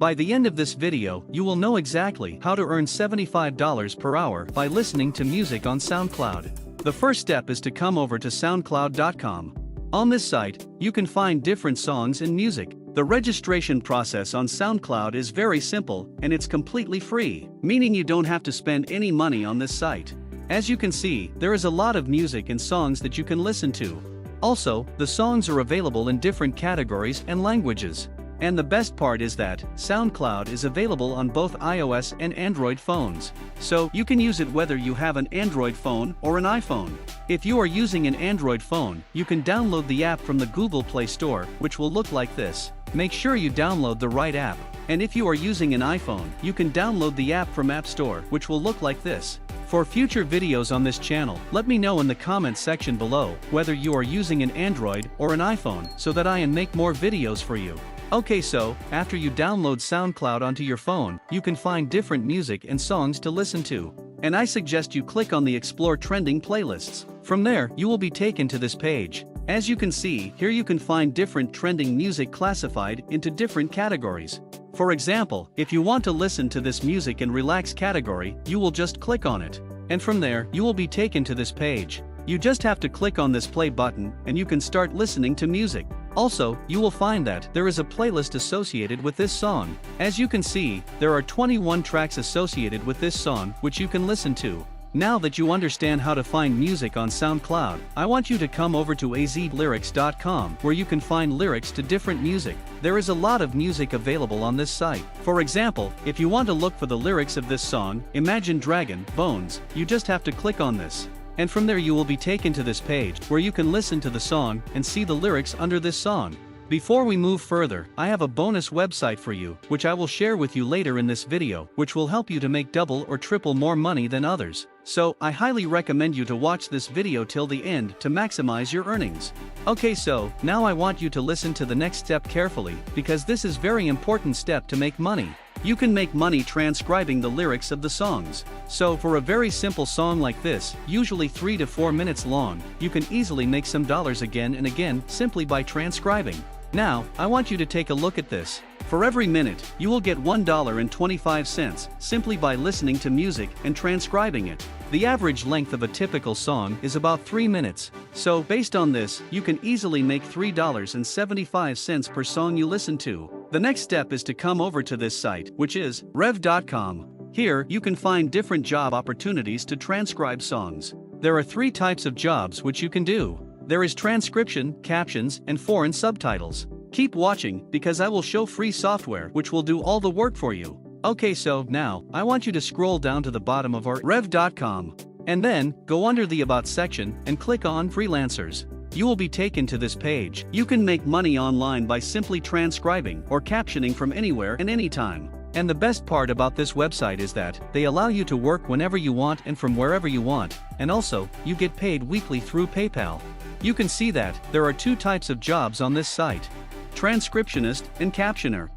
By the end of this video, you will know exactly how to earn $75 per hour by listening to music on SoundCloud. The first step is to come over to SoundCloud.com. On this site, you can find different songs and music. The registration process on SoundCloud is very simple, and it's completely free, meaning you don't have to spend any money on this site. As you can see, there is a lot of music and songs that you can listen to. Also, the songs are available in different categories and languages. And the best part is that SoundCloud is available on both iOS and Android phones. So you can use it whether you have an Android phone or an iPhone. If you are using an Android phone, you can download the app from the Google Play Store, which will look like this. Make sure you download the right app. And if you are using an iPhone, you can download the app from App Store, which will look like this. For future videos on this channel, let me know in the comments section below whether you are using an Android or an iPhone so that I can make more videos for you. Okay, so after you download SoundCloud onto your phone, you can find different music and songs to listen to. And I suggest you click on the Explore Trending playlists. From there, you will be taken to this page. As you can see, here you can find different trending music classified into different categories. For example, if you want to listen to this music and relax category, you will just click on it. And from there, you will be taken to this page. You just have to click on this play button, and you can start listening to music. Also, you will find that there is a playlist associated with this song. As you can see, there are 21 tracks associated with this song which you can listen to. Now that you understand how to find music on SoundCloud, I want you to come over to azlyrics.com where you can find lyrics to different music. There is a lot of music available on this site. For example, if you want to look for the lyrics of this song, Imagine Dragon, Bones, you just have to click on this. And from there you will be taken to this page where you can listen to the song and see the lyrics under this song. Before we move further, I have a bonus website for you, which I will share with you later in this video, which will help you to make double or triple more money than others. So, I highly recommend you to watch this video till the end to maximize your earnings. Okay, so, now I want you to listen to the next step carefully, because this is very important step to make money. You can make money transcribing the lyrics of the songs. So for a very simple song like this, usually 3 to 4 minutes long, you can easily make some dollars again and again simply by transcribing. Now, I want you to take a look at this. For every minute, you will get $1.25 simply by listening to music and transcribing it. The average length of a typical song is about 3 minutes. So based on this, you can easily make $3.75 per song you listen to. The next step is to come over to this site, which is rev.com. Here, you can find different job opportunities to transcribe songs. There are 3 types of jobs which you can do. There is transcription, captions, and foreign subtitles. Keep watching, because I will show free software which will do all the work for you. Okay, so now, I want you to scroll down to the bottom of our rev.com. And then, go under the About section and click on Freelancers. You will be taken to this page. You can make money online by simply transcribing or captioning from anywhere and anytime. And the best part about this website is that they allow you to work whenever you want and from wherever you want, and also, you get paid weekly through PayPal. You can see that there are 2 types of jobs on this site: transcriptionist and captioner.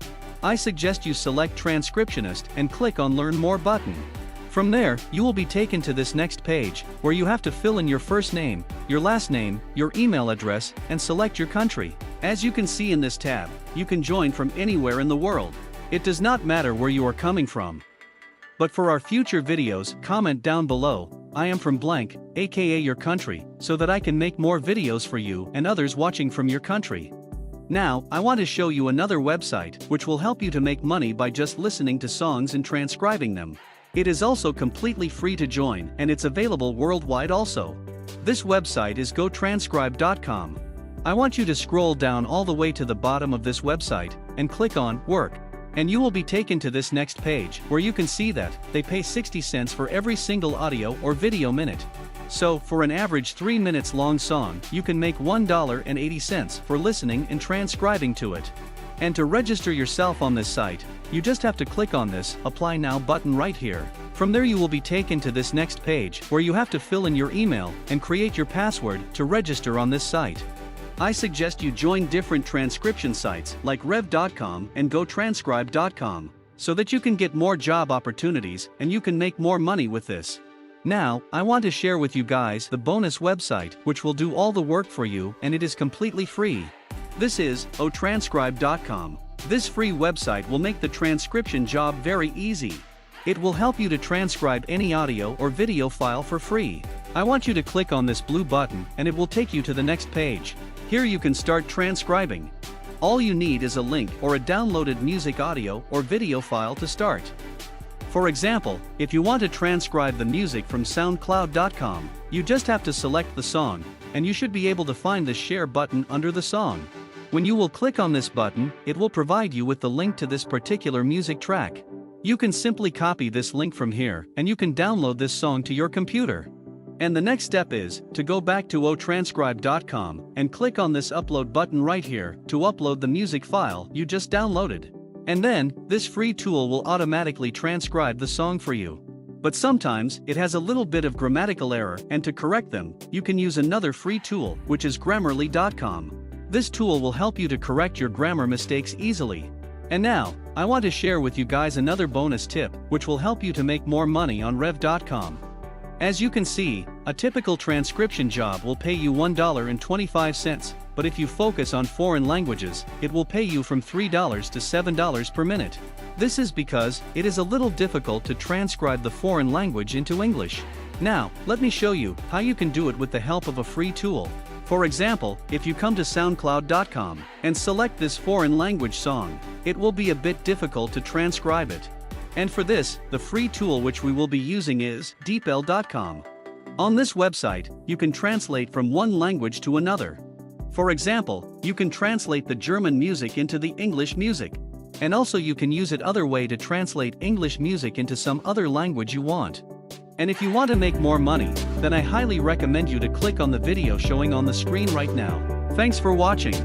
I suggest you select transcriptionist and click on Learn More button. From there, you will be taken to this next page, where you have to fill in your first name, your last name, your email address, and select your country. As you can see in this tab, you can join from anywhere in the world. It does not matter where you are coming from. But for our future videos, comment down below, I am from blank, aka your country, so that I can make more videos for you and others watching from your country. Now, I want to show you another website, which will help you to make money by just listening to songs and transcribing them. It is also completely free to join, and it's available worldwide also. This website is gotranscribe.com. I want you to scroll down all the way to the bottom of this website, and click on Work. And you will be taken to this next page, where you can see that they pay 60 cents for every single audio or video minute. So, for an average 3 minutes long song, you can make $1.80 for listening and transcribing to it. And to register yourself on this site, you just have to click on this Apply Now button right here. From there you will be taken to this next page, where you have to fill in your email and create your password to register on this site. I suggest you join different transcription sites like rev.com and gotranscribe.com, so that you can get more job opportunities and you can make more money with this. Now, I want to share with you guys the bonus website which will do all the work for you, and it is completely free. This is gotranscribe.com. This free website will make the transcription job very easy. It will help you to transcribe any audio or video file for free. I want you to click on this blue button and it will take you to the next page. Here you can start transcribing. All you need is a link or a downloaded music audio or video file to start. For example, if you want to transcribe the music from SoundCloud.com, you just have to select the song, and you should be able to find the share button under the song. When you will click on this button, it will provide you with the link to this particular music track. You can simply copy this link from here, and you can download this song to your computer. And the next step is to go back to otranscribe.com and click on this upload button right here to upload the music file you just downloaded. And then, this free tool will automatically transcribe the song for you. But sometimes, it has a little bit of grammatical error, and to correct them, you can use another free tool, which is Grammarly.com. This tool will help you to correct your grammar mistakes easily. And now, I want to share with you guys another bonus tip, which will help you to make more money on Rev.com. As you can see, a typical transcription job will pay you $1.25, but if you focus on foreign languages, it will pay you from $3 to $7 per minute. This is because it is a little difficult to transcribe the foreign language into English. Now, let me show you how you can do it with the help of a free tool. For example, if you come to SoundCloud.com and select this foreign language song, it will be a bit difficult to transcribe it. And for this, the free tool which we will be using is DeepL.com. On this website, you can translate from one language to another. For example, you can translate the German music into the English music. And also you can use it other way to translate English music into some other language you want. And if you want to make more money, then I highly recommend you to click on the video showing on the screen right now. Thanks for watching.